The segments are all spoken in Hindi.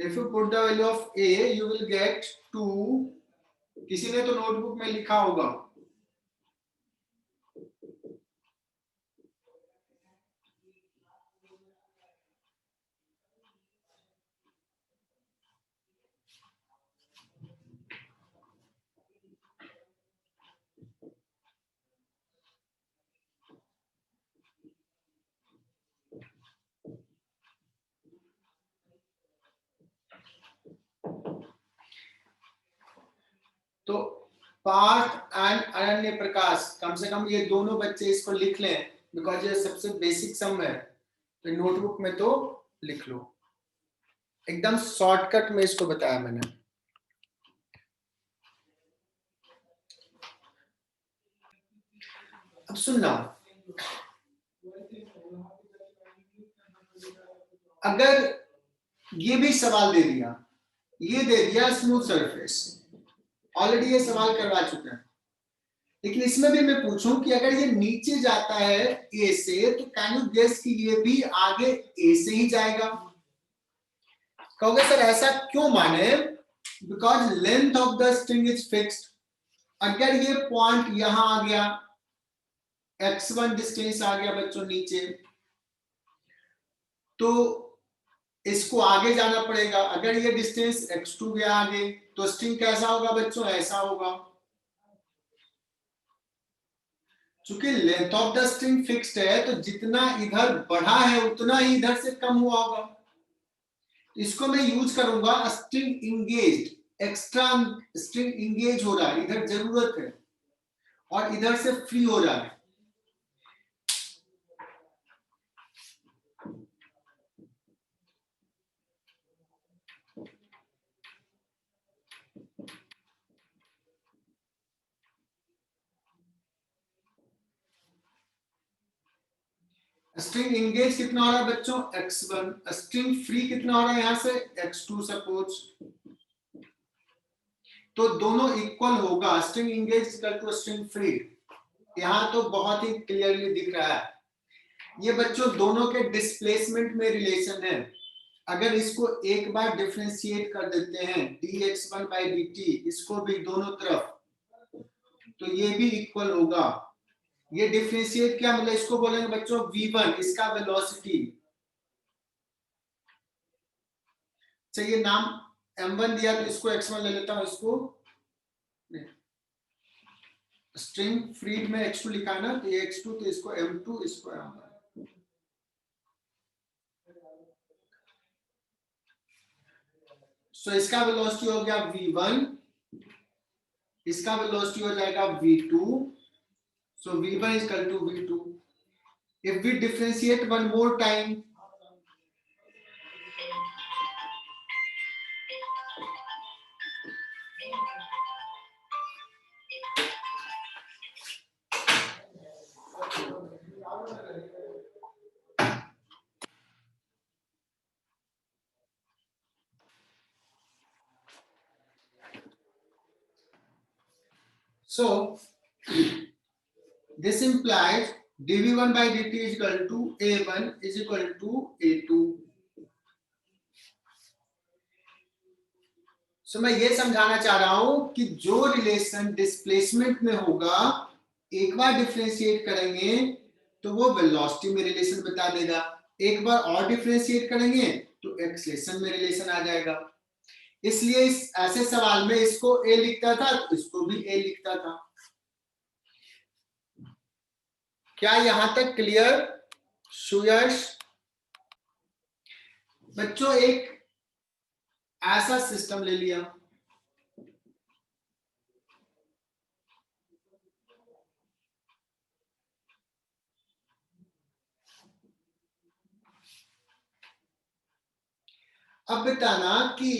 If you put the value of a, you will get 2. किसी ने तो नोटबुक में लिखा होगा. तो पार्थ एंड अनन्य प्रकाश, कम से कम ये दोनों बच्चे इसको लिख लें, बिकॉज ये सबसे बेसिक सम है. तो नोटबुक में तो लिख लो. एकदम शॉर्टकट में इसको बताया मैंने. अब सुनना, अगर ये भी सवाल दे दिया, ये दे दिया स्मूथ सरफेस, ऑलरेडी ये सवाल करवा चुके हैं, लेकिन इसमें भी मैं पूछूं कि अगर ये नीचे जाता है ए से, तो कैन यू गेस कि ये भी आगे ए से ही जाएगा? कहोगे सर ऐसा क्यों माने? Because length of the string is fixed. अगर ये पॉइंट यहां आ गया, x1 डिस्टेंस आ गया बच्चों नीचे, तो इसको आगे जाना पड़ेगा. अगर ये डिस्टेंस x2 गया आगे, तो स्ट्रिंग कैसा होगा बच्चों? ऐसा होगा. चूंकि length of the string fixed है, तो जितना इधर बढ़ा है उतना ही इधर से कम हुआ होगा. इसको मैं यूज करूंगा string engaged. Extra string engage हो रहा है, इधर जरूरत है और इधर से फ्री हो रहा है. स्ट्रिंग इंगेज कितना हो रहा है बच्चों? x1. स्ट्रिंग फ्री कितना हो रहा है यहां से? x2 suppose. तो दोनों इक्वल होगा. String engage equal to string free. यहां तो बहुत ही क्लियरली दिख रहा है. ये बच्चों दोनों के डिस्प्लेसमेंट में रिलेशन है. अगर इसको एक बार डिफरेंशिएट कर देते हैं dx1 by dt, इसको भी दोनों तरफ, तो ये भी इक्वल होगा. ये डिफरेंशिएट क्या मतलब? इसको बोलेंगे बच्चों v1, इसका वेलोसिटी. चाहिए नाम m1 दिया तो इसको x1 ले लेता हूं. इसको स्ट्रिंग फ्री में x2 लिखा है ना, तो ये x2, तो इसको m2, इसको m1. सो इसका वेलोसिटी हो गया v1, इसका वेलोसिटी हो जाएगा v2. So v1 is equal to v2. If we differentiate one more time, so this implies dv1 by dt is equal to a1 is equal to a2. So मैं ये समझाना चाह रहा हूं कि जो रिलेशन डिस्प्लेसमेंट में होगा, एक बार डिफरेंशिएट करेंगे तो वो वेलोसिटी में रिलेशन बता देगा. एक बार और डिफरेंशिएट करेंगे तो एक्सेलरेशन में रिलेशन आ जाएगा. इसलिए इस ऐसे सवाल में इसको a लिखता था तो इसको भी a लिखता था. क्या यहां तक क्लियर? सुयश बच्चों एक ऐसा सिस्टम ले लिया, अब बताना कि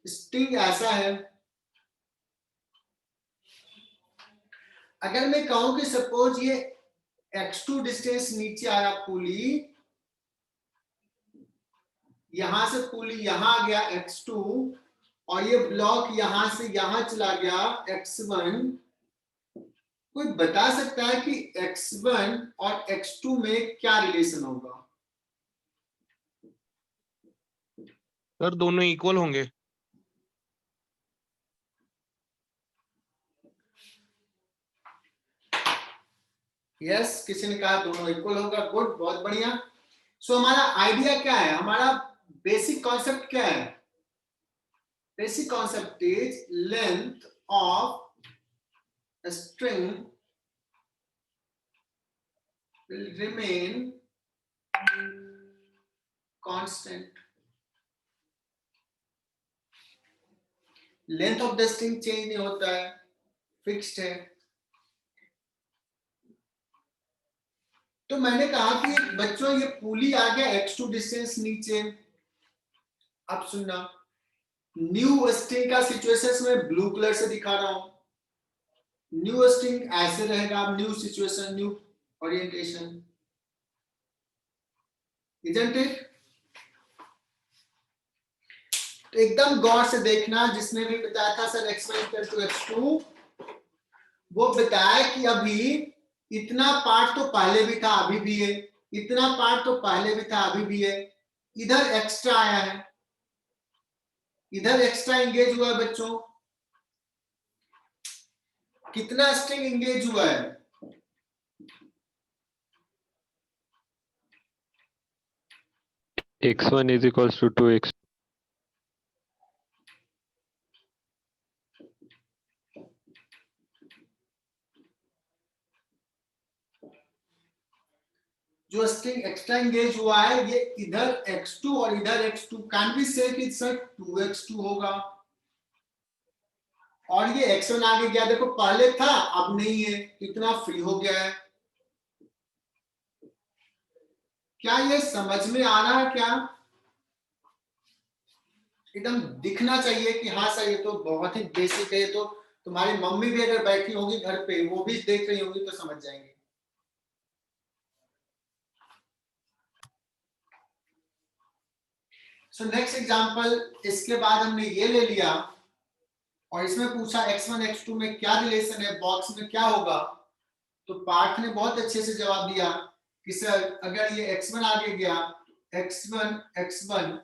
स्ट्रिंग ऐसा है. अगर मैं कहूं कि सपोज ये x2 डिस्टेंस नीचे आया, पुली यहां से पुली यहां आ गया x2, और ये ब्लॉक यहां से यहां चला गया x1. कोई बता सकता है कि x1 और x2 में क्या रिलेशन होगा? सर दोनों इक्वल होंगे। यस, किसी ने कहा दोनों इक्वल होगा, गुड, बहुत बढ़िया। सो हमारा आइडिया क्या है, हमारा बेसिक कॉन्सेप्ट क्या है? Basic concept is length of a string will remain constant. Length of the string change नहीं होता है, फिक्स्ड है। तो मैंने कहा कि बच्चों ये पुली आ गया x2 डिस्टेंस नीचे। अब सुनना, न्यू स्ट्रिंग का सिचुएशन में ब्लू कलर से दिखा रहा हूं। न्यू स्ट्रिंग ऐसे रहेगा, new situation, new orientation, isn't it? तो एकदम गौर से देखना, जिसने भी बताया था sir x1 equal to x2, वो बताया कि अभी इतना पार्ट तो पहले भी था, अभी भी है, इतना पार्ट तो पहले भी था, अभी भी है, इधर एक्स्ट्रा आया है, इधर एक्स्ट्रा एंगेज हुआ है। बच्चों कितना स्ट्रिंग एंगेज हुआ है? x1 is equals to 2x. जो स्ट्रिंग एक्स्ट्रा एंगेज हुआ है ये इधर x2 और इधर x2, कैन बी से कि सर 2x2 होगा, और ये x1 आगे गया, देखो पहले था अब नहीं है, इतना फ्री हो गया है। क्या ये समझ में आ रहा है? क्या एकदम दिखना चाहिए कि हाँ सर ये तो बहुत ही बेसिक है, तो तुम्हारी मम्मी भी अगर बैठी होगी घर पे, वो भी देख रही होगी तो समझ जाएंगे। सो नेक्स्ट एग्जांपल, इसके बाद हमने ये ले लिया और इसमें पूछा x1 x2 में क्या रिलेशन है, बॉक्स में क्या होगा। तो पार्थ ने बहुत अच्छे से जवाब दिया कि सर अगर ये x1 आगे गया, x1 x1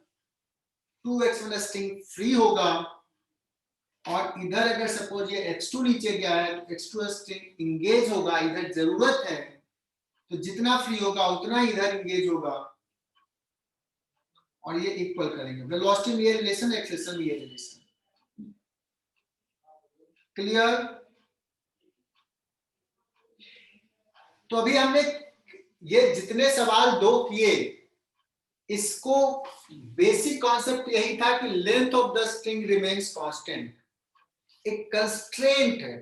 2x1 string free होगा, और इधर अगर सपोज ये x2 नीचे गया है तो x2 स्ट्रिंग इंगेज होगा, इधर जरूरत है तो जितना फ्री होगा उतना इधर इंगेज होगा, और ये इक्वल करेंगे। वेलोसिटी में ये रिलेशन, एक्सेलेरेशन में ये रिलेशन। क्लियर? तो अभी हमने ये जितने सवाल दो किए, इसको बेसिक कॉन्सेप्ट यही था कि length of the string remains constant, एक कंस्ट्रेंट है,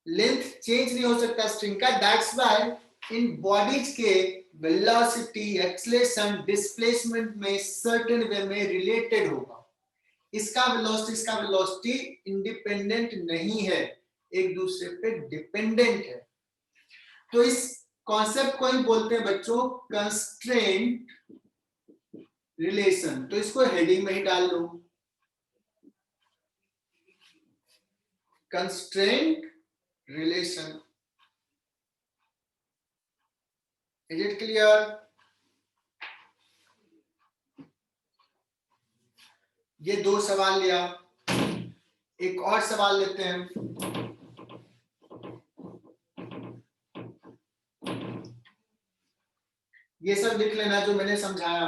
लेंथ चेंज नहीं हो सकता स्ट्रिंग का। दैट्स व्हाई इन बॉडीज के वेलोसिटी, एक्सेलरेशन, डिस्प्लेसमेंट में सर्टेन वे में रिलेटेड होगा। इसका वेलोसिटी इंडिपेंडेंट नहीं है, एक दूसरे पे डिपेंडेंट है। तो इस कॉन्सेप्ट को ही बोलते हैं बच्चों कंस्ट्रेंट रिलेशन। तो इसको हेडिंग में ही डाल लो, constraint relation. Is it clear? ये दो सवाल लिया, एक और सवाल लेते हैं। ये सब लिख लेना जो मैंने समझाया।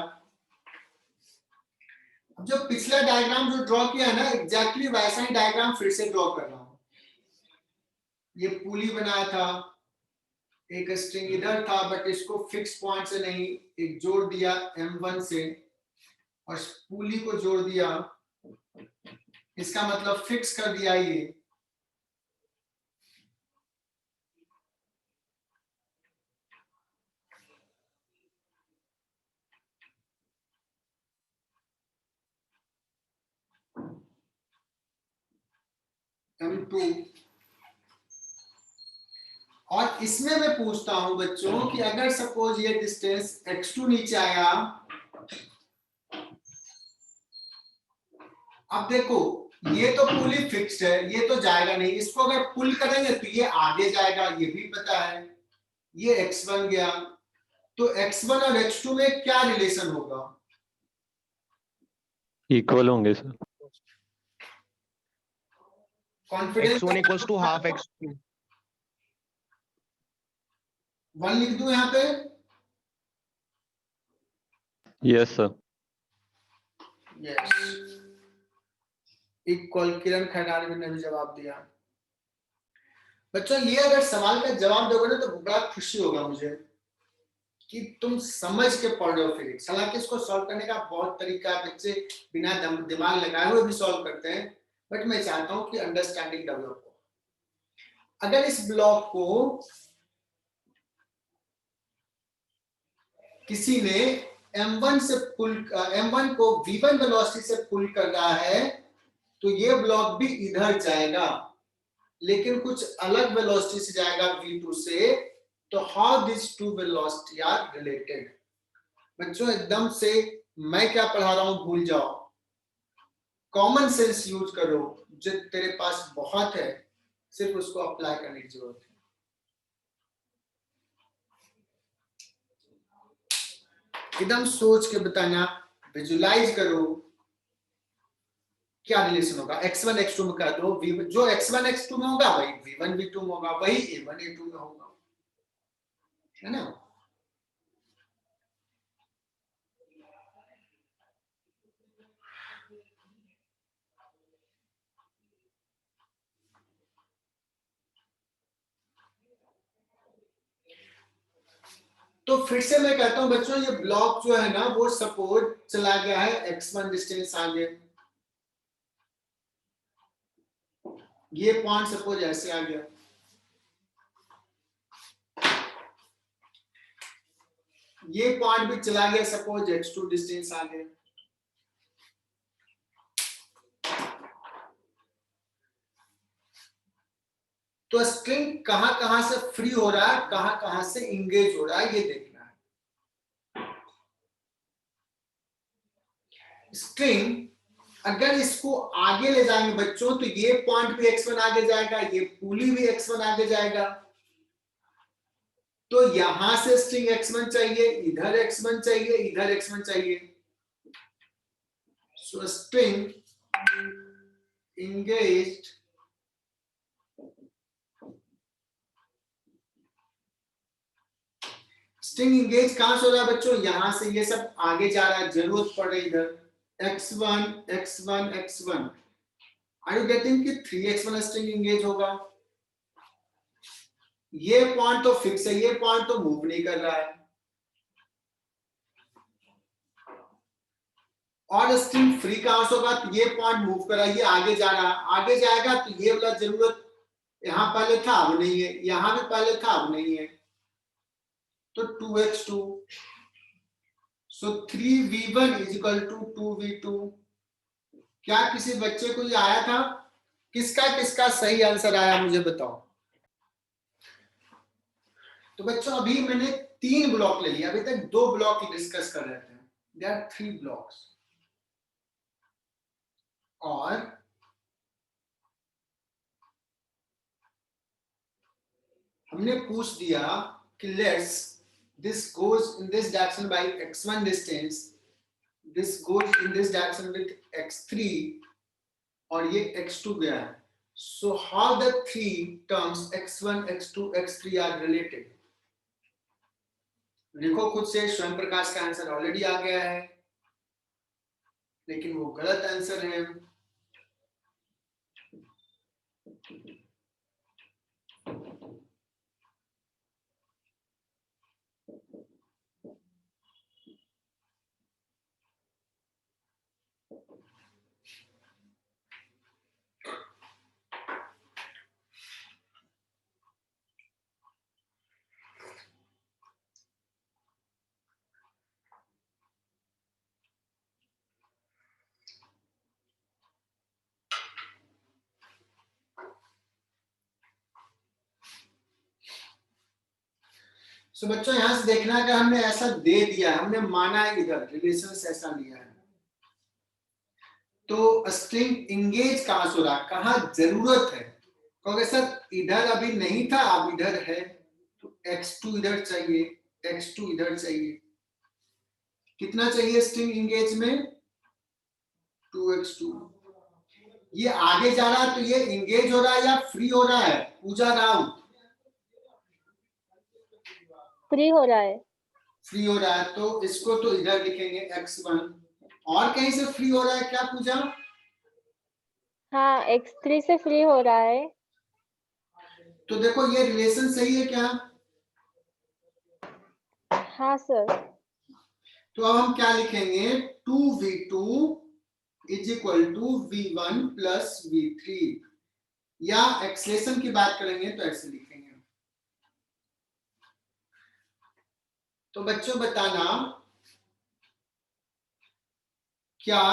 अब जो पिछला डायग्राम जो ड्रॉ किया है ना, एग्जैक्टली वैसा ही डायग्राम फिर से ड्रॉ कर रहा हूं। ये पुली बनाया था, एक स्ट्रिंग इधर था बट इसको फिक्स पॉइंट से नहीं, एक जोड़ दिया M1 से और पुली को जोड़ दिया, इसका मतलब फिक्स कर दिया ये। M2, और इसमें मैं पूछता हूं बच्चों कि अगर सपोज ये डिस्टेंस x2 नीचे आया, अब देखो ये तो पुली फिक्स्ड है, ये तो जाएगा नहीं, इसको अगर पुल करेंगे तो ये आगे जाएगा, ये भी पता है। ये x1 गया, तो x1 और x2 में क्या रिलेशन होगा? इक्वल होंगे sir. Confidence x1 equals to half x2। 1 लिख दूं यहाँ पे? Yes sir. Yes, equal. Kiran Khairani ने भी जवाब दिया। बच्चों, ये अगर सवाल का जवाब दोगे ना तो बड़ा खुशी होगा मुझे कि तुम समझ के पढ़ रहे हो फिजिक्स। हालांकि इसको सॉल्व करने का बहुत तरीका है, बच्चे बिना दिमाग लगाए हुए भी सॉल्व करते हैं, बट मैं चाहता हूं कि अंडरस्टैंडिंग डेवलप हो। अगर इस ब्लॉक को किसी ने m1 से पुल, m1 को v1 वेलोसिटी से पुल कर रहा है तो ये ब्लॉक भी इधर जाएगा, लेकिन कुछ अलग वेलोसिटी से जाएगा v2 से। तो how this two velocity are related? बच्चों, एकदम से मैं क्या पढ़ा रहा हूं भूल जाओ, कॉमन सेंस यूज करो, जो तेरे पास बहुत है, सिर्फ उसको अप्लाई करने की जरूरत है। एकदम सोच के बताना, विजुलाइज करो क्या रिलेशन होगा। x1 x2 में कर दो, जो x1 x2 में होगा वही v1 v2 में होगा, वही a1 a2 में होगा, है ना? तो फिर से मैं कहता हूं बच्चों, ये ब्लॉक जो है ना वो सपोज चला गया है x1 डिस्टेंस आगे, ये पॉइंट सपोज ऐसे आ गया, ये पॉइंट भी चला गया सपोज x2 डिस्टेंस आगे। तो स्ट्रिंग कहां कहां से फ्री हो रहा है, कहां कहां से इंगेज हो रहा है, ये देखना है। स्ट्रिंग अगर इसको आगे ले जाएंगे बच्चों तो ये पॉइंट भी x1 आगे जाएगा, ये पुली भी x1 आगे जाएगा। तो यहां से स्ट्रिंग x1 चाहिए, इधर x1 चाहिए, इधर x1 चाहिए। सो स्ट्रिंग engaged स्ट्रिंग इंगेज कहां से हो रहा है बच्चों? यहां से ये सब आगे जा रहा है, जरूरत पड़ रही इधर x1 x1 x1। Are you getting कि 3x1 स्ट्रिंग इंगेज होगा। ये पॉइंट तो फिक्स है, ये पॉइंट तो मूव नहीं कर रहा है। और स्ट्रिंग फ्री कहां से होगा? तो ये पॉइंट मूव कर रहा है, ये आगे जा रहा है, आगे जाएगा तो ये वाला जरूरत यहां पहले था अब नहीं है, यहां भी पहले था अब नहीं है, तो 2x2। So 3v1 is equal to 2v2। क्या किसी बच्चे को ये आया था? किसका किसका सही आंसर आया मुझे बताओ। तो बच्चों, अभी मैंने 3 ब्लॉक ले लिया, अभी तक 2 ब्लॉक डिस्कस कर रहे थे। There are 3 blocks. और हमने पूछ दिया कि let's this goes in this direction by x1 distance, this goes in this direction with x3, और ये x2 गया है। So how the 3 terms x1 x2 x3 are related? लिखो खुद से। स्वयं प्रकाश का आंसर ऑलरेडी आ गया है, लेकिन वो गलत आंसर है। सो बच्चों, यहां से देखना है कि हमने ऐसा दे दिया है, हमने माना है इधर रिलेशन ऐसा लिया है, तो स्ट्रिंग इंगेज कहां से हो रहा है, कहां जरूरत है? क्योंकि सर इधर अभी नहीं था, अब इधर है, तो x2 इधर चाहिए, x2 इधर चाहिए। कितना चाहिए स्ट्रिंग इंगेज में? 2x2। ये आगे जा रहा है तो ये इंगेज हो रहा है या फ्री हो रहा है? पूजा राउत, फ्री हो रहा है। फ्री हो रहा है, तो इसको तो इधर लिखेंगे x1। और कहीं से फ्री हो रहा है क्या पूजा? हाँ, x3 से फ्री हो रहा है। तो देखो ये रिलेशन सही है क्या? हाँ सर। तो अब हम क्या लिखेंगे? 2v2 is equal to v1 plus v3, या एक्सलेशन की बात करेंगे तो ऐसे लिखेंगे। तो बच्चों बताना, क्या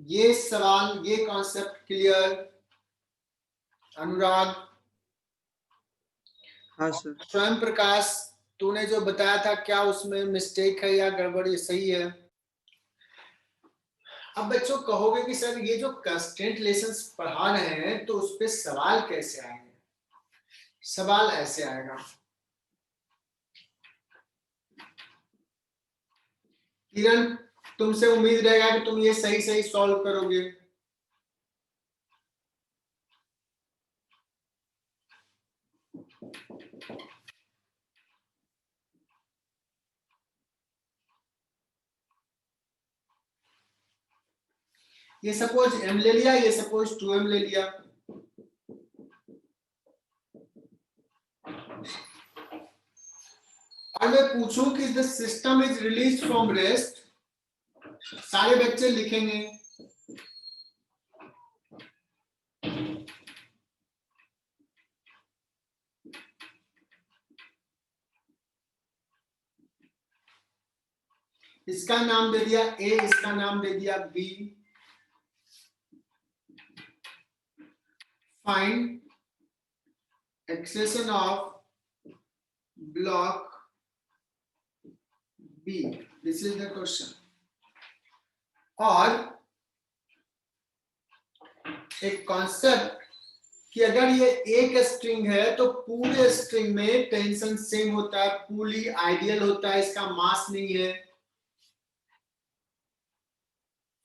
ये सवाल, ये कॉन्सेप्ट क्लियर? अनुराग, हाँ सर। स्वयं प्रकाश, तूने जो बताया था क्या उसमें मिस्टेक है या गड़बड़, ये सही है? अब बच्चों कहोगे कि सर ये जो कंस्ट्रेंट लेसन्स पढ़ा रहे हैं तो उस पे सवाल कैसे आएंगे? सवाल ऐसे आएगा, किरण तुमसे उम्मीद रहेगा कि तुम ये सही सही सॉल्व करोगे। ये सपोज m ले लिया, ये सपोज 2m ले लिया, और मैं पूछूं कि the system is release from rest, सारे बच्चे लिखेंगे इसका नाम दे दिया A, इसका नाम दे दिया B। Find acceleration of block B, this is the question. और एक कॉन्सेप्ट कि अगर ये एक स्ट्रिंग है तो पूरे स्ट्रिंग में टेंशन सेम होता है, पूरी आइडियल होता है, इसका मास नहीं है,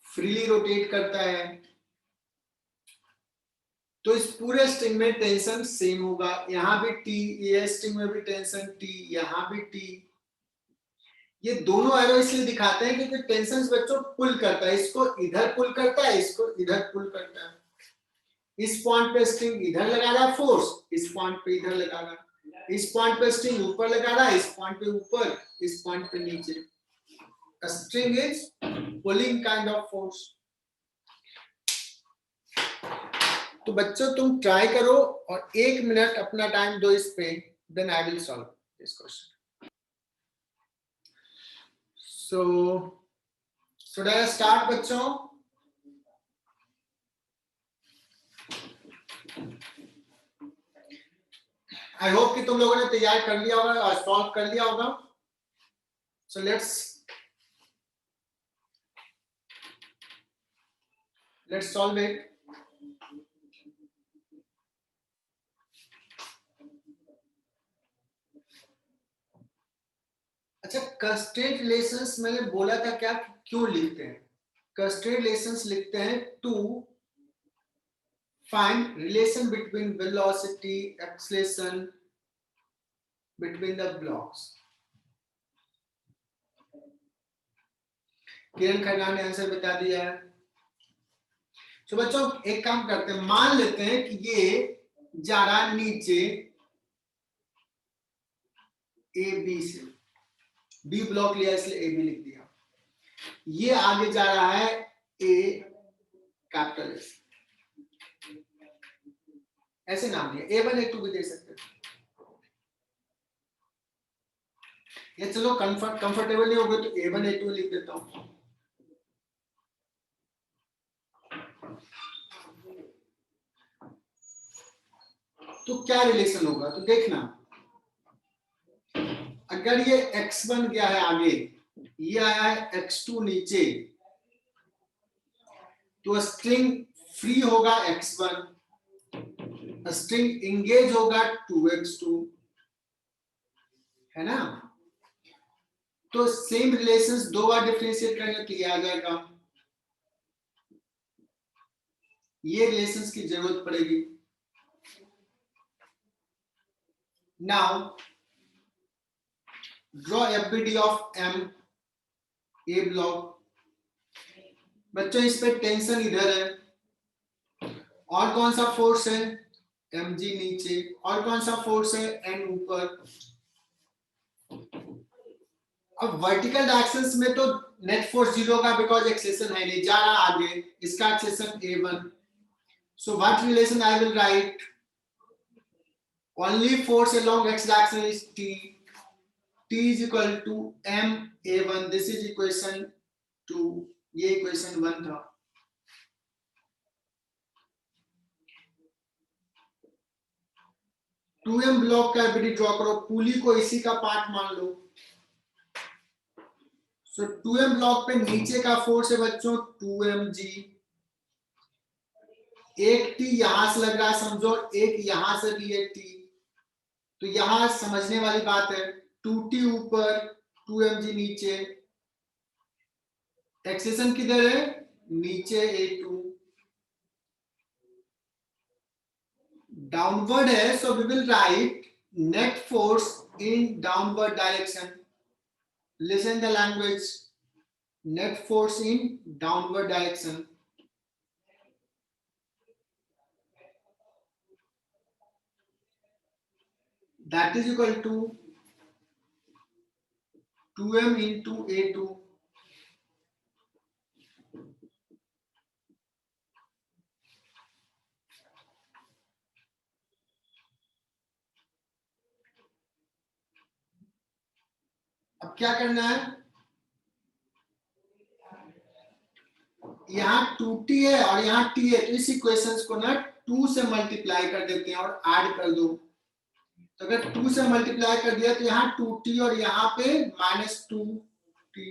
फ्रीली रोटेट करता है, तो इस पूरे स्ट्रिंग में टेंशन सेम होगा। यहां भी T, ये स्ट्रिंग में भी टेंशन T, यहां भी T। ये दोनों एरो इसलिए दिखाते हैं क्योंकि टेंशन बच्चों पुल करता है, इसको इधर पुल करता है, इसको इधर पुल करता है। इस पॉइंट पे स्ट्रिंग इधर लगा रहा है फोर्स, इस पॉइंट पे इधर लगा रहा है, इस पॉइंट पे स्ट्रिंग ऊपर लगा रहा है, इस पॉइंट पे ऊपर, इस पॉइंट पे नीचे। A string is pulling kind of force। तो बच्चों तुम ट्राई करो और 1 मिनट अपना टाइम दो इस पे, then I will solve this question. So should I start बच्चों? आई होप कि तुम लोगों ने तैयार कर लिया होगा और सॉल्व कर लिया होगा। So let's solve it. अच्छा, कंस्ट्रेंट रिलेशंस मैंने बोला था क्या, क्यों लिखते हैं? कंस्ट्रेंट रिलेशंस लिखते हैं to find relation between velocity, acceleration between the blocks. Kiran Khanna ने आंसर बता दिया है। तो बच्चों एक काम करते हैं, मान लेते हैं कि ये जा रहा है नीचे ए बी से, बी ब्लॉक लिया इसलिए ए बी लिख दिया। ये आगे जा रहा है ए कैपिटल एस, ऐसे नाम दिया, A1 A2 भी दे सकते हैं। ये चलो कंफर्टेबल नहीं होगा तो A1 A2 लिख देता हूं। तो क्या रिलेशन होगा? तो देखना, अगर ये x1 गया है आगे, ये आया है x2 नीचे, तो स्ट्रिंग फ्री होगा x1, स्ट्रिंग इंगेज होगा 2x2, है ना? तो सेम रिलेशंस दो बार डिफरेंशिएट करेंगे तो ये आ जाएगा ये रिलेशंस की जरूरत पड़ेगी। Now draw FBD of M A block. बच्चों इस पे टेंशन इधर है, और कौन सा फोर्स है, एम जी नीचे, और कौन सा फोर्स है, एन ऊपर। अब वर्टिकल डायरेक्शंस में तो नेट फोर्स 0 का, बिकॉज एक्सेशन है नहीं, जा रहा आगे, इसका acceleration A1। So what relation I will write, only force along x direction is T, T is equal to M A1, this is equation 2, ये इक्वेशन 1 था। टू एम ब्लॉक का एफबीडी ड्रॉ करो, पुली को इसी का पार्ट मान लो। सो 2m ब्लॉक पे नीचे का फोर्स है बच्चों 2mg, एक टी यहां से लग रहा है समझो, एक यहां से भी एक टी, तो यहां समझने वाली बात है, 2t ऊपर 2mg नीचे, एक्सेशन किधर है, नीचे A2, डाउनवर्ड है, so we will write net force in downward direction. Listen the language, net force in downward direction, that is equal to 2m into A2, अब क्या करना है, यहाँ 2t है और यहाँ t है, तो इस इक्वेशंस को ना 2 से मल्टीप्लाई कर देते हैं और ऐड कर दो। तो अगर 2 से मल्टीप्लाई कर दिया तो यहाँ 2t और यहाँ पे -2t,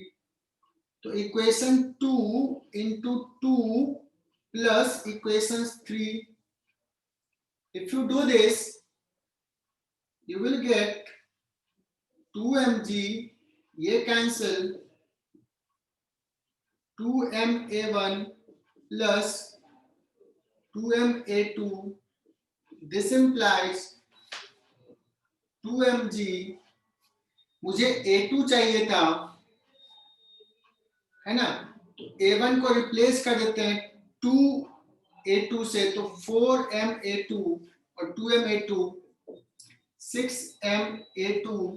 तो equation 2 into 2 plus equation 3, if you do this you will get 2mg, ये cancel, 2ma1 plus 2ma2, this implies 2mg, मुझे A2 चाहिए था, है ना, तो A1 को रिप्लेस कर देते हैं 2A2 से, तो 4ma2 और 2ma2 6ma2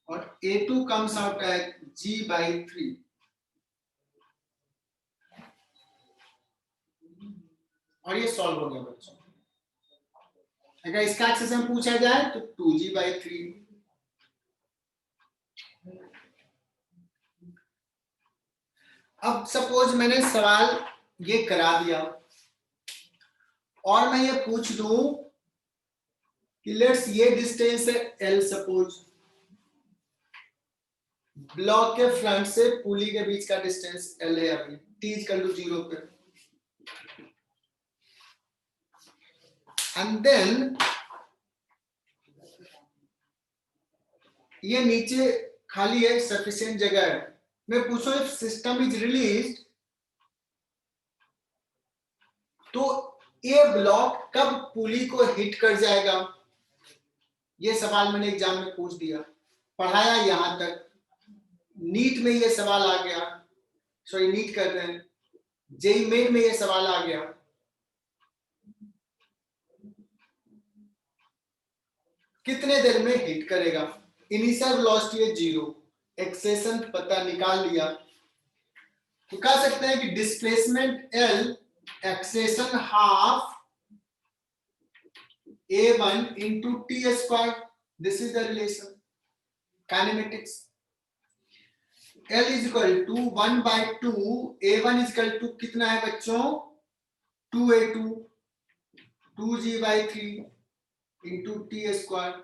और A2 comes out at g/3। और ये सॉल्व हो गया बच्चों। अगर इसका एक्सेशन पूछा जाए तो 2g/3। अब सपोज मैंने सवाल ये करा दिया और मैं ये पूछ दूं कि लेट्स ये डिस्टेंस है L, सपोज ब्लॉक के फ्रंट से पुली के बीच का डिस्टेंस L है, अभी t कर लो 0 पे, एंड देन ये नीचे खाली है, सफिशिएंट जगह है। मैं पूछूं इफ सिस्टम इज रिलीज्ड, तो ये ब्लॉक कब पुली को हिट कर जाएगा, ये सवाल मैंने एग्जाम में पूछ दिया, पढ़ाया यहां तक, नीट में ये सवाल आ गया, सॉरी नीट कर रहे हैं, जेईई मेन में ये सवाल आ गया। कितने देर में हिट करेगा, इनिशियल वेलोसिटी है 0, एक्सेशन पता निकाल लिया, तो कह सकते हैं कि displacement L, acceleration half A1 into t square, this is the relation, kinematics। L is equal to 1/2, A1 is equal to कितना है बच्चों, 2A2, 2g/3 into t square,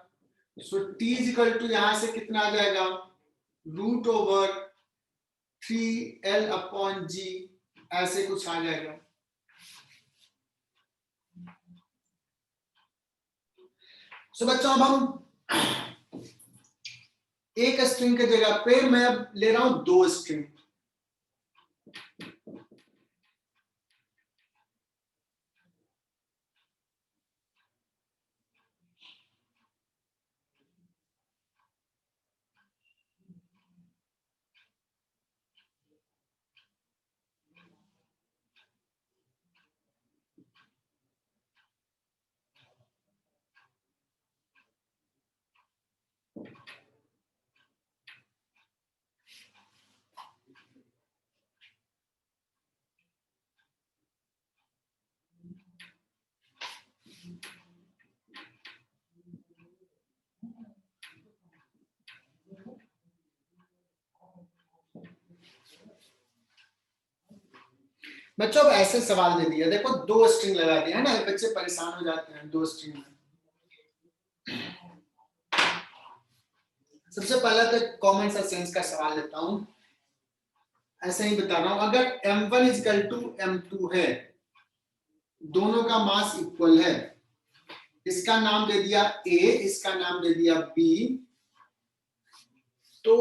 so t is equal to यहां से कितना आ जाएगा, √3L/g, ऐसे कुछ आ जाएगा। सो बच्चों अब हम एक स्ट्रिंग की जगह पे मैं अब ले रहा हूं 2 स्ट्रिंग। बच्चों अब ऐसे सवाल दे दिया, देखो 2 स्ट्रिंग लगा दिया है ना, बच्चे परेशान हो जाते हैं 2 स्ट्रिंग में। सबसे पहला तो कॉमन सा सेंस का सवाल लेता हूं, ऐसे ही बता रहा हूं, अगर m1 इक्वल टू m2 है, दोनों का मास इक्वल है, इसका नाम दे दिया A, इसका नाम दे दिया B, तो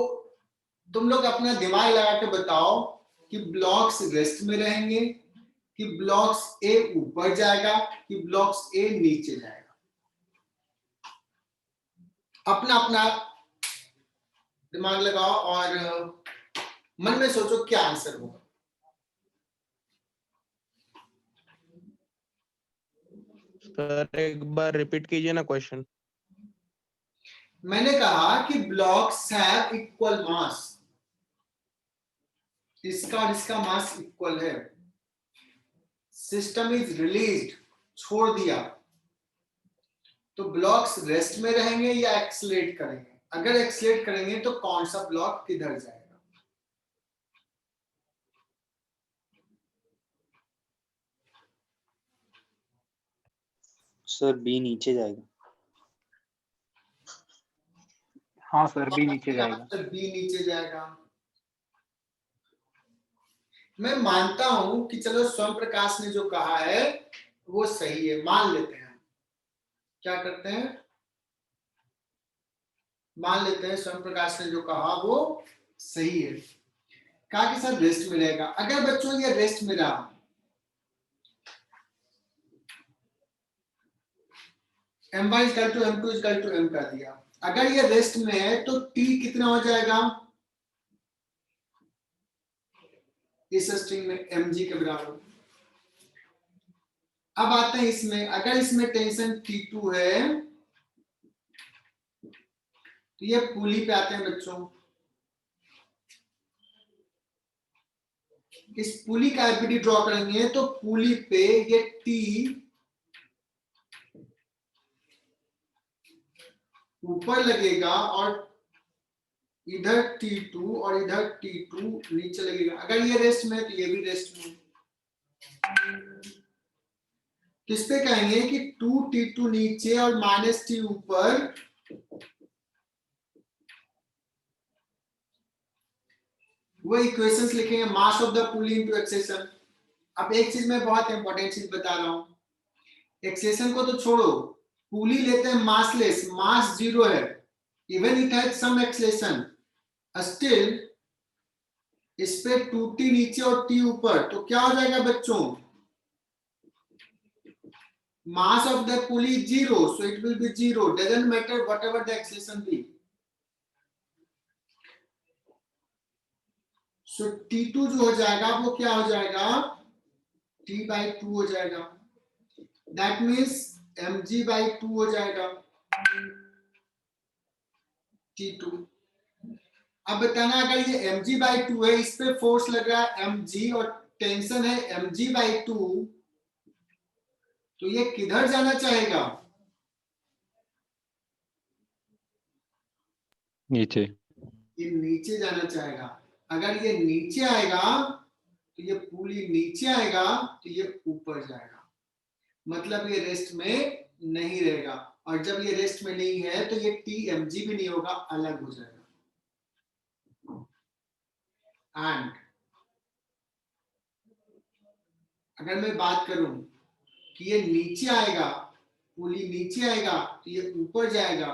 तुम लोग अपना दिमाग लगा के बताओ कि ब्लॉक्स रेस्ट में रहेंगे, कि ब्लॉक्स A ऊपर जाएगा, कि ब्लॉक्स A नीचे जाएगा। अपना अपना दिमाग लगाओ और मन में सोचो क्या आंसर होगा। सर एक बार रिपीट कीजिए ना क्वेश्चन। मैंने कहा कि ब्लॉक्स हैव इक्वल मास, इसका और इसका मास इक्वल है, सिस्टम इज रिलीज्ड, छोड़ दिया, तो ब्लॉक्स रेस्ट में रहेंगे या एक्सलेट करेंगे? अगर एक्सलेट करेंगे तो कौन सा ब्लॉक किधर जाएगा? सर बी नीचे जाएगा। हाँ सर, बी नीचे जाएगा। बी नीचे जाएगा। मैं मानता हूं कि चलो स्वयं प्रकाश ने जो कहा है वो सही है, मान लेते हैं। क्या करते हैं, मान लेते हैं स्वयं प्रकाश ने जो कहा वो सही है, कहा कि सर रेस्ट में रहेगा। अगर बच्चों ये रेस्ट में रहा, m1 equal to m2 equal to m कर दिया, अगर ये रेस्ट में है तो t कितना हो जाएगा इस स्ट्रिंग में? mg के बराबर। अब आते हैं इसमें, अगर इसमें टेंशन T2 है तो ये पुली पे आते हैं बच्चों। इस पुली का एफबीडी ड्रॉ करेंगे तो पुली पे ये T ऊपर लगेगा और इधर T2 और इधर T2 नीचे लगेगा। अगर ये रेस्ट में है तो ये भी रेस्ट में। किस पे कहेंगे कि 2T2 नीचे और -T ऊपर, वो इक्वेशंस लिखेंगे, mass of the pulley into acceleration. अब एक चीज मैं बहुत इंपॉर्टेंट चीज बता रहा हूं, एक्सेशन को तो छोड़ो, पुली लेते हैं मासलेस, मास 0 है, even it has some acceleration, still इस पे 2T नीचे और T ऊपर, तो क्या हो जाएगा बच्चों? मास of the pulley 0, so it will be 0, doesn't matter whatever the acceleration be. So T2 जो हो जाएगा वो क्या हो जाएगा? T/2 हो जाएगा, that means mg/2 हो जाएगा T2। अब बताना, अगर ये mg/2 है, इस पे फोर्स लग रहा है mg और टेंशन है mg/2, तो ये किधर जाना चाहेगा? नीचे। ये नीचे जाना चाहेगा। अगर ये नीचे आएगा तो ये पुली नीचे आएगा तो ये ऊपर जाएगा, मतलब ये रेस्ट में नहीं रहेगा, और जब ये रेस्ट में नहीं है तो ये TMG भी नहीं होगा, अलग हो जाएगा। एंड अगर मैं बात करूं कि ये नीचे आएगा, पुली नीचे आएगा तो ये ऊपर जाएगा,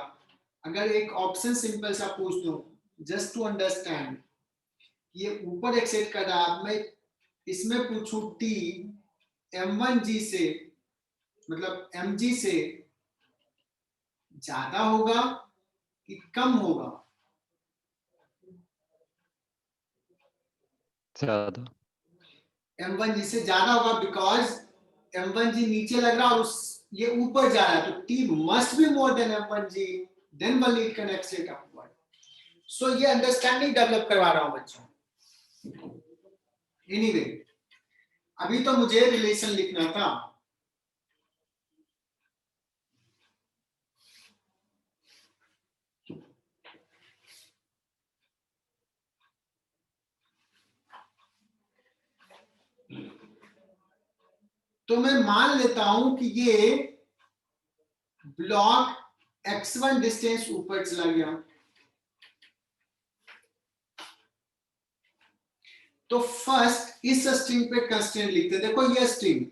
अगर एक ऑप्शन सिंपल सा पूछ दूं जस्ट टू अंडरस्टैंड, ये ऊपर एक्सेट कर रहा है, मैं इसमें पूछूं T m1g से, मतलब mg से ज्यादा होगा कि कम होगा? ज्यादा। m1g से ज्यादा होगा, बिकॉज m1g नीचे लग रहा है और ये ऊपर जा रहा है, तो T must be more than m1g, then only it can accelerate upward. So ये अंडरस्टैंडिंग डेवलप करवा रहा हूं बच्चों। एनीवे, अभी तो मुझे रिलेशन लिखना था। तो मैं मान लेता हूं कि ये ब्लॉक x1 डिस्टेंस ऊपर चला गया, तो फर्स्ट इस स्ट्रिंग पे कंस्ट्रेंट लिखते। देखो ये स्ट्रिंग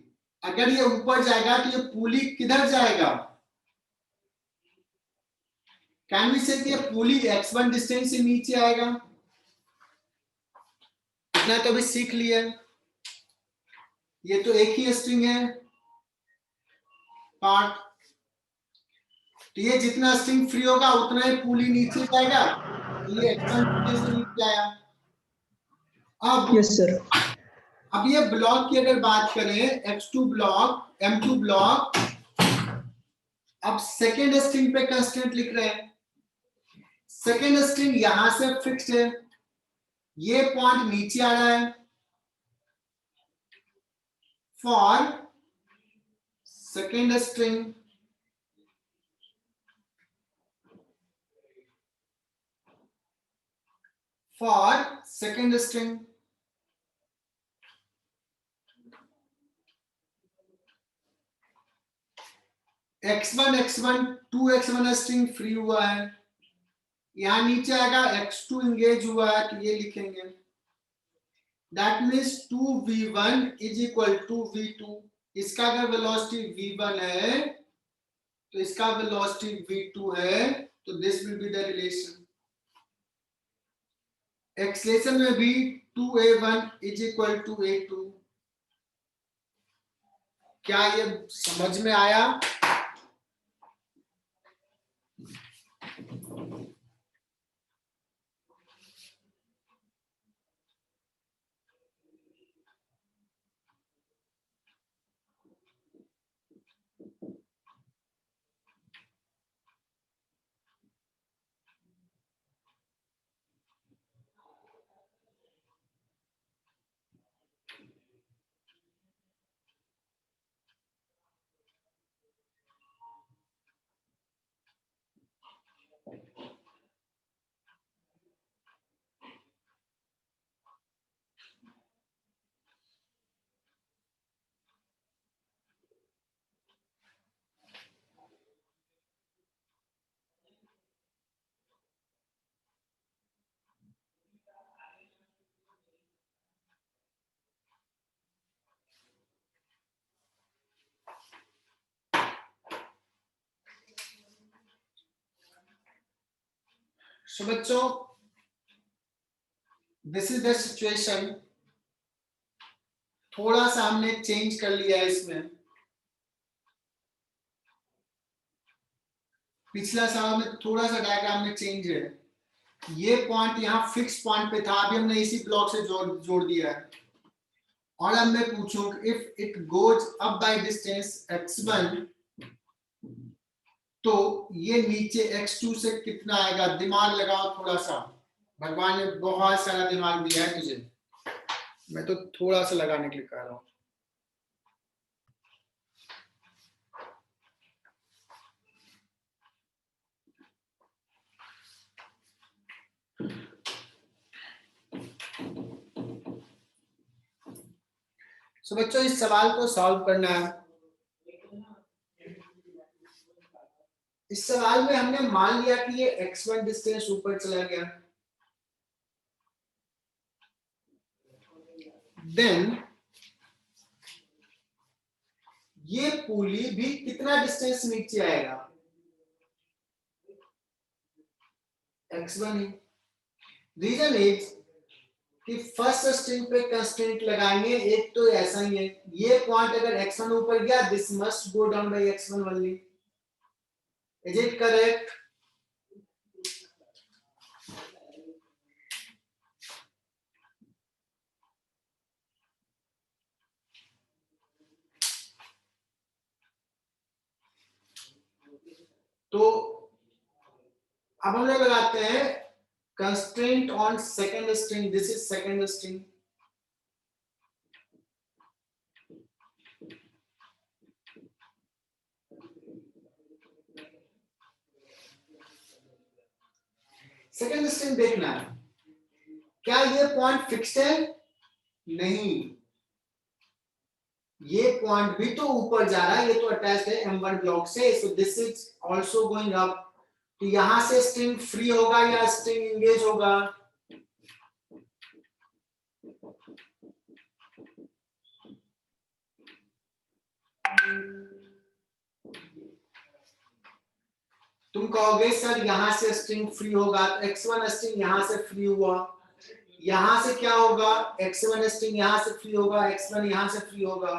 अगर ये ऊपर जाएगा तो ये पुली किधर जाएगा? कैन वी से कि ये पुली x1 डिस्टेंस से नीचे आएगा। इतना तो अभी सीख लिया। ये तो एक ही स्ट्रिंग है पार्ट, तो ये जितना स्ट्रिंग फ्री होगा उतना ही पुली नीचे जाएगा, ये x1 डिस्टेंस से नीचे आया। अब यस सर। अब ये ब्लॉक की अगर बात करें, x2 ब्लॉक, m2 ब्लॉक, अब सेकेंड स्ट्रिंग पे कंस्टेंट लिख रहे हैं। सेकेंड स्ट्रिंग यहां से फिक्स्ड है, ये पॉइंट नीचे आ रहा है। For second string x1 2x1 string free हुआ है, यहां नीचे आएगा x2 इंगेज हुआ है, तो ये लिखेंगे that means 2v1 is equal to v2। इसका अगर वेलोसिटी v1 है तो इसका वेलोसिटी v2 है, तो this will be the relation. Acceleration में भी 2a1 is equal to a2। क्या ये समझ में आया? So बच्चों, दिस इज द सिचुएशन। थोड़ा सा हमने चेंज कर लिया है इसमें। पिछला साल में थोड़ा सा डायग्राम में चेंज है। ये पॉइंट यहाँ फिक्स पॉइंट पे था, अभी हमने इसी ब्लॉक से जोड़ दिया है। और अब मैं पूछूं if it goes up by distance x1, तो ये नीचे x2 से कितना आएगा? दिमाग लगाओ थोड़ा सा, भगवान ने बहुत सारा दिमाग दिया है तुझे, मैं तो थोड़ा सा लगाने के लिए कह रहा हूं। सो बच्चों, इस सवाल को सॉल्व करना है। इस सवाल में हमने मान लिया कि ये x1 डिस्टेंस ऊपर चला गया, देन ये पुली भी कितना डिस्टेंस नीचे आएगा? x1 he. रीजन इज कि फर्स्ट स्ट्रिंग पे कंस्ट्रेंट लगाएंगे, एक तो ऐसा ही है, ये पॉइंट अगर x1 ऊपर गया, this must go down by x1 only. Is it correct? तो अब हम लोग लगाते हैं constraint on second string. This is second string. Second string देखना है, क्या ये पॉइंट फिक्स्ड है? नहीं, ये पॉइंट भी तो ऊपर जा रहा है, ये तो अटैच्ड है M1 ब्लॉक से, so this is also going up. तो यहां से स्ट्रिंग फ्री होगा या स्ट्रिंग एंगेज होगा? तुम कहोगे सर यहां से स्ट्रिंग फ्री होगा, तो x1 स्ट्रिंग यहां से फ्री हुआ, यहां से क्या होगा, x1 स्ट्रिंग यहां से फ्री होगा, x1 यहां से फ्री होगा,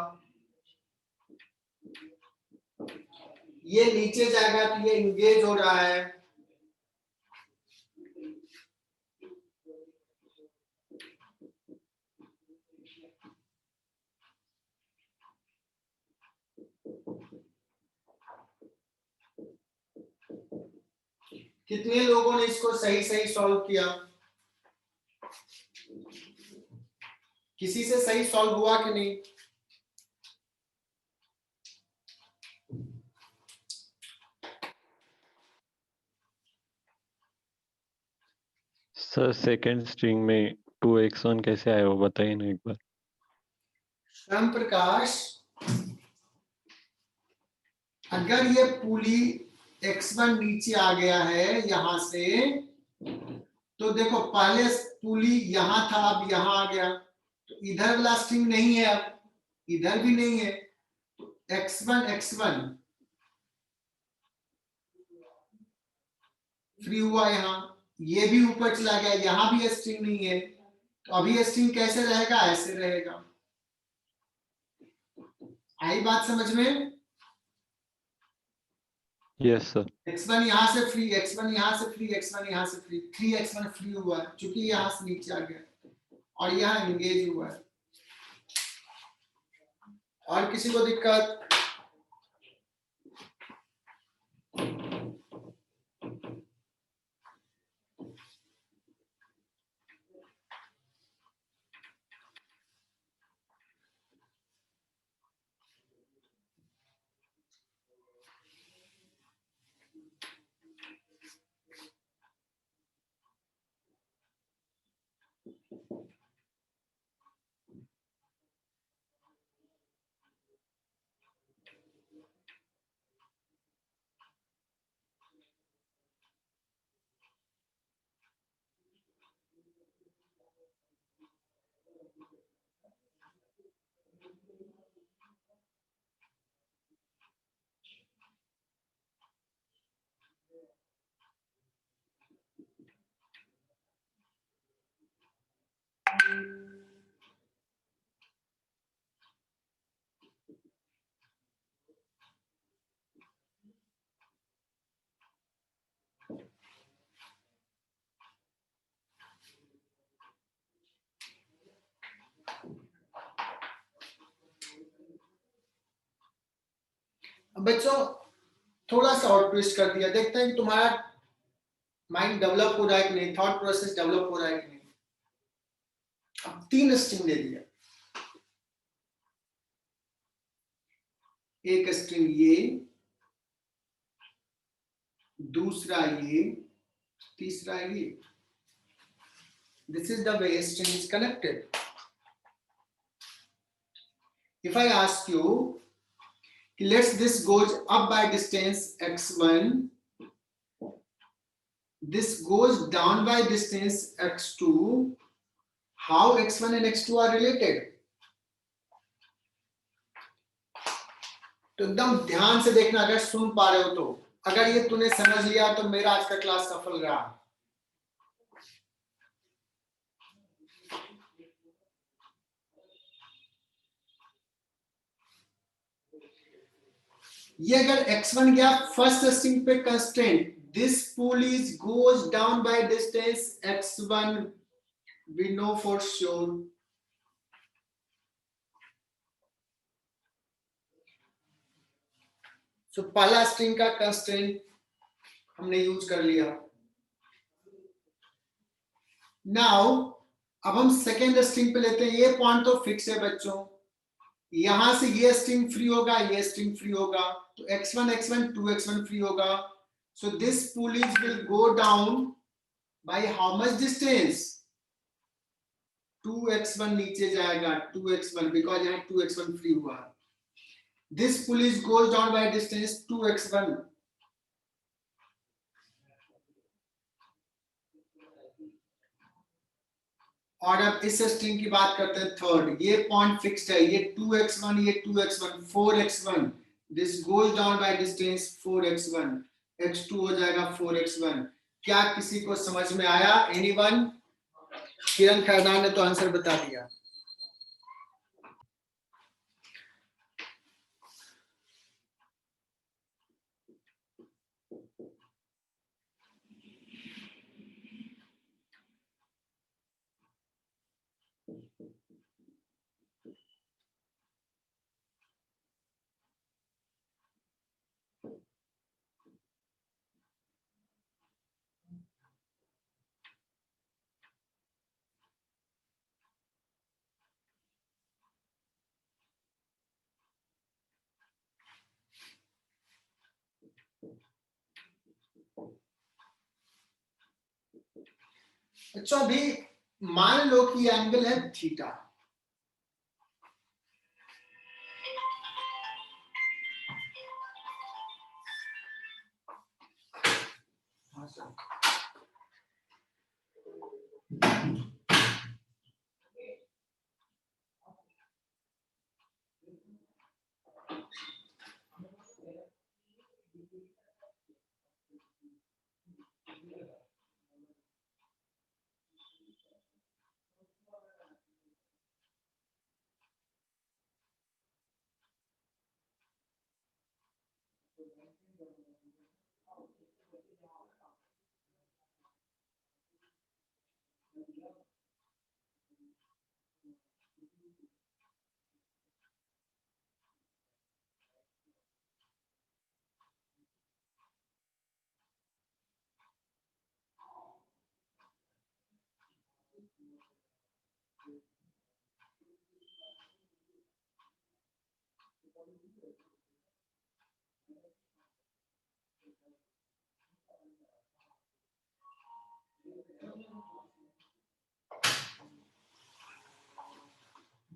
ये नीचे जाएगा तो ये एंगेज हो रहा है, कितने लोगों ने इसको सही सही सॉल्व किया? किसी से सही सॉल्व हुआ कि नहीं? सर सेकंड स्ट्रिंग में 2x1 कैसे आया वो बताइए ना एक बार। श्याम प्रकाश, अगर ये पुली x1 नीचे आ गया है यहां से, तो देखो पहले पुली यहां था, अब यहां आ गया, तो इधर वाला स्ट्रिंग नहीं है, अब इधर भी नहीं है, तो x1 फ्री हुआ, यहां ये भी ऊपर चला गया, यहां भी स्ट्रिंग नहीं है, तो अभी स्ट्रिंग कैसे रहेगा, ऐसे रहेगा। आई बात समझ में? Yes sir. x1 यहां से फ्री, x1 यहां से फ्री, x1 यहां से फ्री, 3x1 फ्री हुआ है क्योंकि यहां से नीचे आ गया और यहां एंगेज हुआ है। और किसी को दिक्कत? बच्चों थोड़ा सा और ट्विस्ट कर दिया, देखते हैं कि तुम्हारा माइंड डेवलप हो रहा है कि नहीं, थॉट प्रोसेस डेवलप हो रहा है कि नहीं। अब 3 स्ट्रिंग दे दिया, एक स्ट्रिंग ये, दूसरा ये, तीसरा ये। This is the way string is connected. If I ask you, let's this goes up by distance x1, this goes down by distance x2, how x1 and x2 are related? तो एकदम ध्यान से देखना, अगर सुन पा रहे हो तो, अगर ये तूने समझ लिया तो मेरा आज का क्लास सफल रहा। ये अगर x1 गया फर्स्ट स्ट्रिंग पे constraint, this pulley goes down by distance x1, we know for sure. So पहला स्ट्रिंग का कंस्ट्रेंट हमने यूज कर लिया। नाउ अब हम सेकेंड स्ट्रिंग पे लेते हैं, ये पॉइंट तो फिक्स है बच्चों, यहां से ये स्ट्रिंग फ्री होगा, ये स्ट्रिंग फ्री होगा, तो x1 2x1 फ्री होगा। So this pulley will go down by how much distance? 2x1 नीचे जाएगा, 2x1 बिकॉज यहाँ 2x1 फ्री हुआ। This pulley goes down by distance 2x1. और अब इस स्ट्रिंग की बात करते हैं थर्ड, ये पॉइंट फिक्स्ड है, ये 2x1, ये 2x1, 4x1, this goes down by distance 4x1, x2 हो जाएगा 4x1। क्या किसी को समझ में आया? एनीवन? किरण खैरनान ने तो आंसर बता दिया। अच्छा, अभी मान लो कि एंगल है थीटा,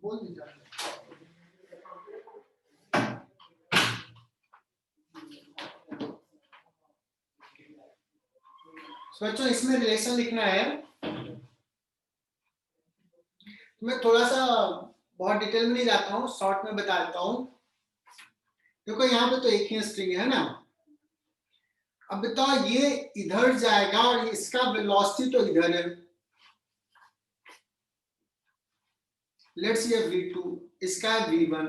बोल दीजिए। बच्चों इसमें रिलेशन लिखना है, मैं थोड़ा सा बहुत डिटेल में नहीं जाता हूँ, शॉर्ट में बता देता हूँ। देखो यहाँ पे तो एक ही स्ट्रिंग है ना, अब बताओ ये इधर जाएगा और इसका वेलोसिटी तो इधर है, लेट्स ये v2, इसका है v1।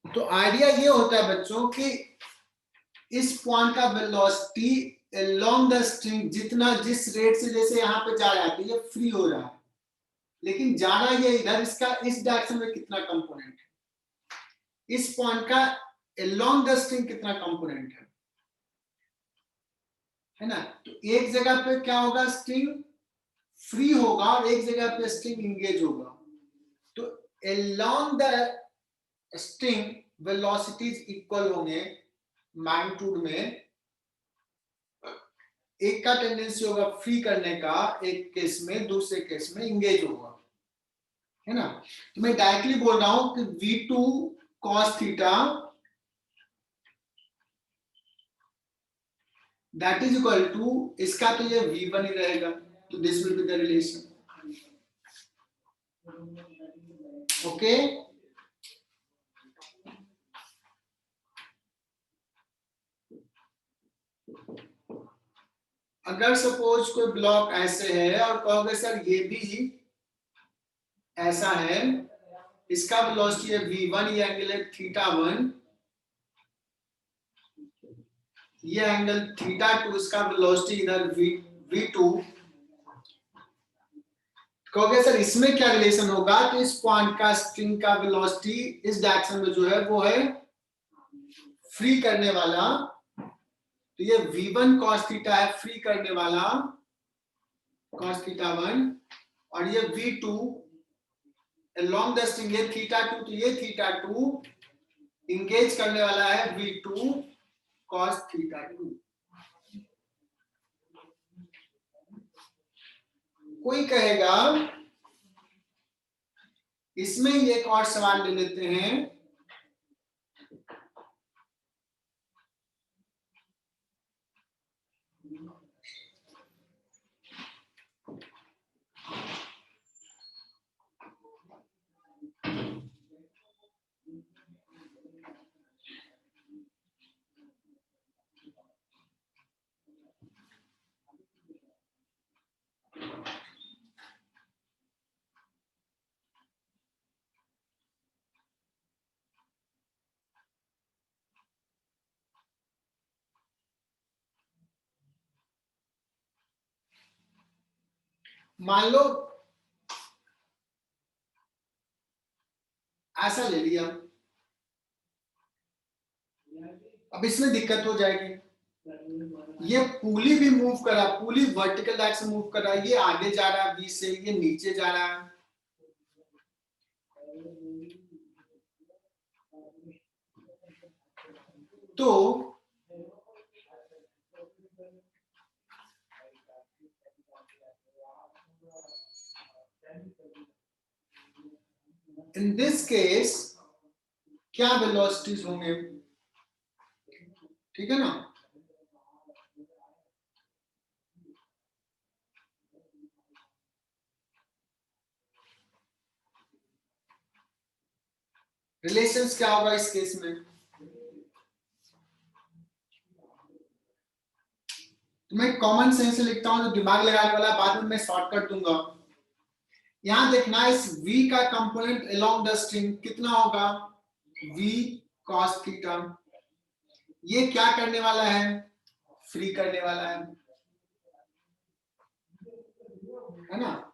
तो आइडिया ये होता है बच्चों कि इस पॉइंट का वेलोसिटी अलोंग द स्ट्रिंग जितना, जिस रेट से जैसे यहाँ पे जा रहा है, ये फ्री हो रहा है, लेकिन जाना ये इधर, इसका इस डायरेक्शन में कितना कंपोनेंट है, इस पॉइंट का अलोंग द स्ट्रिंग कितना कंपोनेंट है ना। तो एक जगह पे क्या होगा, स्ट्रिंग फ्री होगा और एक जगह पे स्ट्रिंग इंगेज होगा। तो along the string velocities equal होंगे मैग्नीट्यूड में, एक का टेंडेंसी होगा फ्री करने का एक केस में, दूसरे केस में इंगेज होगा, है ना। तो मैं डायरेक्टली बोल रहा हूं कि v2 cos theta that is equal to, इसका तो ये v1 ही रहेगा, तो this will be the relation. Okay, अगर सपोज कोई ब्लॉक ऐसे है और कहोगे सर ये भी ऐसा है, इसका वेलोसिटी है v1, ये एंगल है θ1, ये एंगल θ2, इसका वेलोसिटी इधर v2, कहोगे सर इसमें क्या रिलेशन होगा, तो इस पॉइंट का स्ट्रिंग का वेलोसिटी इस डायरेक्शन में जो है वो है फ्री करने वाला, तो ये v1 cos थीटा है फ्री करने वाला cos θ1, और ये v2 along the string, ये θ2, तो ये θ2 इंगेज करने वाला है v2 cos θ2। कोई कहेगा इसमें ही एक और सवाल ले लेते हैं। मान लो ऐसा ले लिया, अब इसमें दिक्कत हो जाएगी। ये पुली भी मूव करा, पुली वर्टिकल डायरेक्शन मूव कर रहा है, ये आगे जा रहा है 20 से, ये नीचे जा रहा है। तो इन दिस केस क्या वेलोसिटीज होंगे, ठीक है ना। रिलेशंस क्या होगा इस केस में, तो मैं कॉमन सेंस से लिखता हूं, जो दिमाग लगाने वाला है, बाद में मैं शॉर्टकट दूंगा। यहां देखना इस v का कंपोनेंट अलोंग द स्ट्रिंग कितना होगा, v cos थीटा। ये क्या करने वाला है, फ्री करने वाला है ना।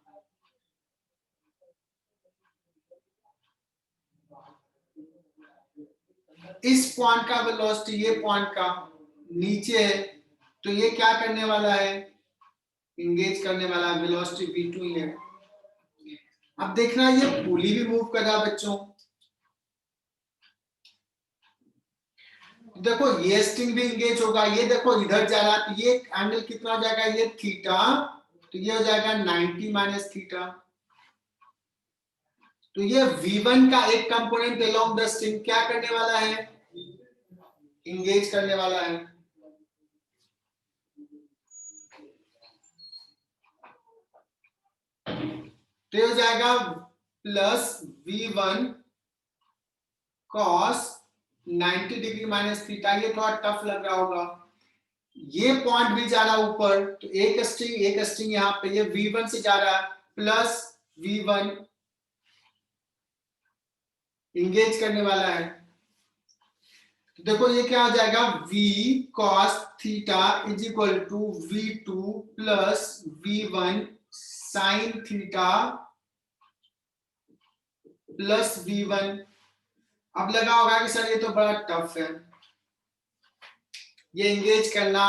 इस पॉइंट का वेलोसिटी ये पॉइंट का नीचे है, तो ये क्या करने वाला है, इंगेज करने वाला है, वेलोसिटी v2 ही है। अब देखना ये पुली भी मूव कर रहा है बच्चों, देखो ये स्ट्रिंग भी इंगेज होगा, ये देखो इधर जा रहा है, तो ये एंगल कितना हो जाएगा, ये थीटा, तो ये हो जाएगा 90 माइनस थीटा। तो ये v1 का एक कंपोनेंट अलोंग द स्ट्रिंग क्या करने वाला है, इंगेज करने वाला है। तो ये हो जाएगा plus v1 cos 90 degree minus theta. ये थोड़ा टफ लग रहा होगा, ये पॉइंट भी जा रहा है ऊपर, तो एक स्ट्रिंग यहाँ पे ये v1 से जा रहा है, प्लस v1 इंगेज करने वाला है। तो देखो ये क्या हो जाएगा, v cos theta is equal to v2 plus v1 sin theta plus v1। अब लगा होगा कि सर ये तो बड़ा टफ है, ये इंगेज करना,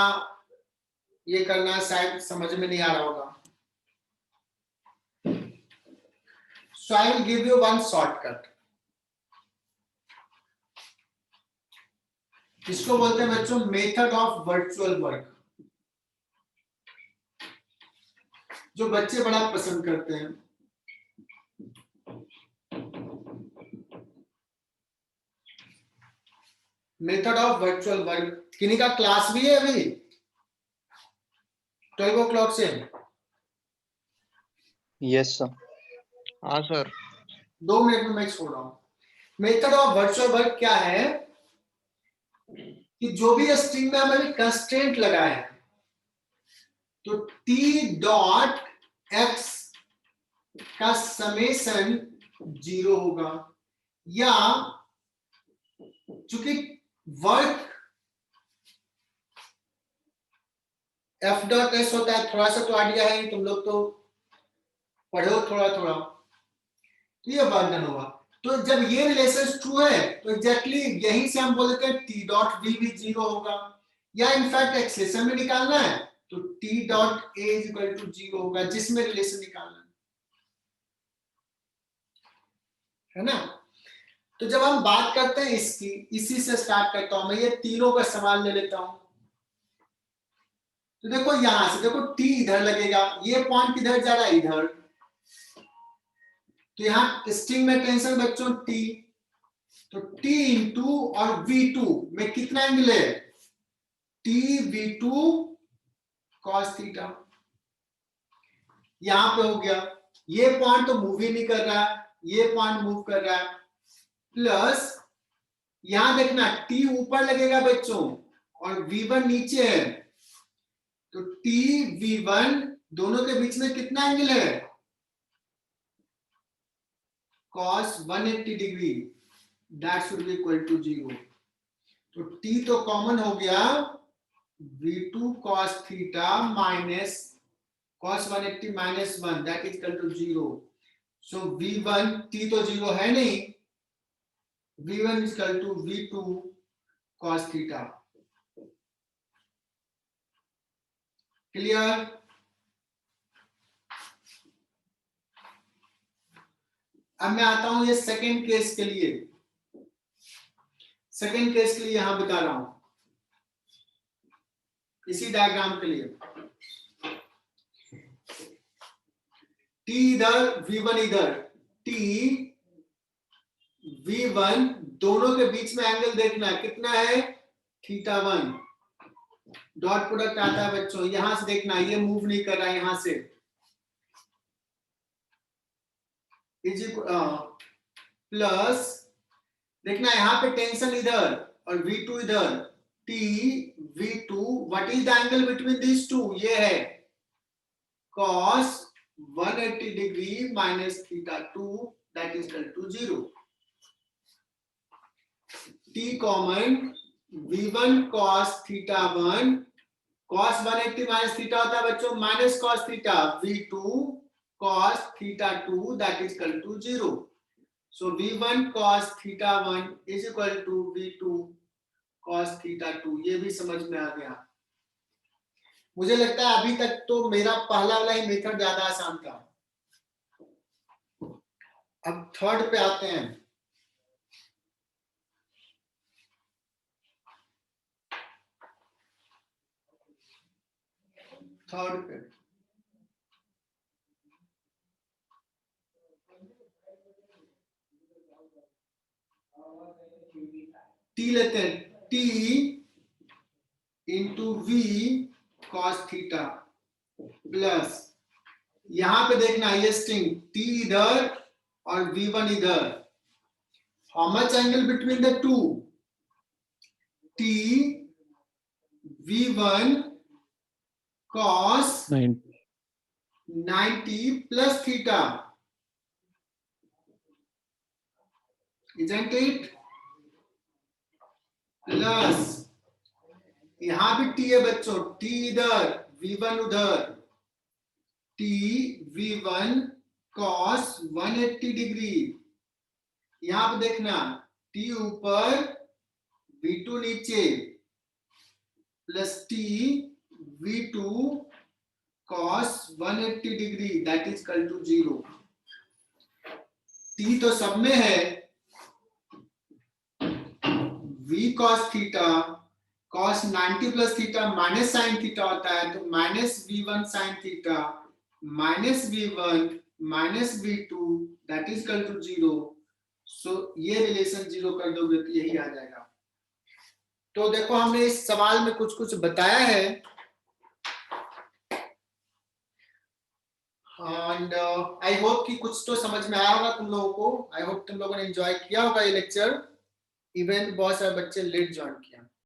ये करना शायद समझ में नहीं आ रहा होगा। So I will give you one shortcut, इसको बोलते हैं बच्चों मेथड ऑफ वर्चुअल वर्क, जो बच्चे बड़ा पसंद करते हैं। मेथड ऑफ वर्चुअल वर्क, किन्हीं का क्लास भी है अभी 12 o'clock से? Yes sir. हाँ सर। 2 मिनट में मैं छोड़ रहा हूं। मेथड ऑफ वर्चुअल वर्क क्या है कि जो भी स्ट्रिंग में हमें कंस्ट्रेंट लगाए हैं, तो t डॉट x का समेशन 0 होगा, या चूंकि वर्क f डॉट s होता है, थोड़ा सा तो आइडिया है, तुम लोग तो पढ़े हो थोड़ा थोड़ा, तो ये वर्णन होगा। तो जब ये रिलेशन ट्रू है तो एग्जैक्टली यहीं से हम बोलते हैं t डॉट v भी 0 होगा, या इनफैक्ट एक्सप्रेशन में निकालना है तो t dot a is equal to 0 होगा, जिसमें रिलेशन निकालना है ना। तो जब हम बात करते हैं इसकी, इसी से स्टार्ट करता हूं मैं, ये तीनों का सवाल ले लेता हूं। तो देखो यहां से देखो t इधर लगेगा, ये पॉइंट किधर जा रहा है, इधर। तो यहाँ स्ट्रिंग में टेंशन बच्चों t, तो t इंटू और v2 में कितना एंगल है, t v2 cos थीटा। यहां पे हो गया, ये पॉइंट तो मूव ही नहीं कर रहा है, ये पॉइंट मूव कर रहा है, प्लस यहां देखना t ऊपर लगेगा बच्चों और v1 नीचे है, तो t v1 दोनों के बीच में कितना एंगल है, cos 180 degree, that should be equal to 0। तो t तो कॉमन हो गया, v2 cos theta minus cos 180 minus 1, that is equal to 0। So v1 t तो 0 है नहीं, v1 is equal to v2 cos theta. Clear? अब मैं आता हूं ये सेकेंड केस के लिए। सेकेंड केस के लिए यहां बता रहा हूं, इसी डायग्राम के लिए। t इधर v1 इधर, t v1 दोनों के बीच में एंगल देखना है, कितना है, θ1। डॉट प्रोडक्ट आता है बच्चों, यहां से देखना, ये मूव नहीं कर रहा है यहां से, प्लस देखना यहाँ पे टेंशन इधर और v2 इधर, t v2 what is the angle between this two, ये है cos 180 degree minus θ2, that is equal to 0। t common, v1 cos θ1, cos 180 minus theta होता है बच्चों minus cos theta, v2 cos θ2, that is equal to 0. So v1 cos θ1 is equal to v2 cos θ2। ये भी समझ में आ गया। मुझे लगता है अभी तक तो मेरा पहला वाला ही मेथड ज्यादा आसान था। अब थर्ड पे आते हैं। थर्ड पे t लेते हैं, t into v cos theta plus, यहां पे देखना ये स्ट्रिंग t इधर और v1 इधर, how much angle between the two, t v1 cos 90 plus theta, isn't it? Plus यहां भी t है बच्चों, t इधर v1 उधर, t v1 cos 180 डिग्री, यहां पे देखना t ऊपर v2 नीचे, plus t v2 cos 180 degree, that is equal to 0। t तो सब में है, v cos theta cos 90 plus theta minus sine theta होता है, तो minus v1 sine theta minus v1 minus v2, that is equal to 0। So ये रिलेशन 0 कर दोगे तो यही आ जाएगा। तो देखो हमने इस सवाल में कुछ कुछ बताया है, एंड आई होप कि कुछ तो समझ में आया होगा तुम लोगों को। आई होप तुम लोगों ने एंजॉय किया होगा ये लेक्चर। इवन बहुत सारे बच्चे लेट ज्वाइन किया।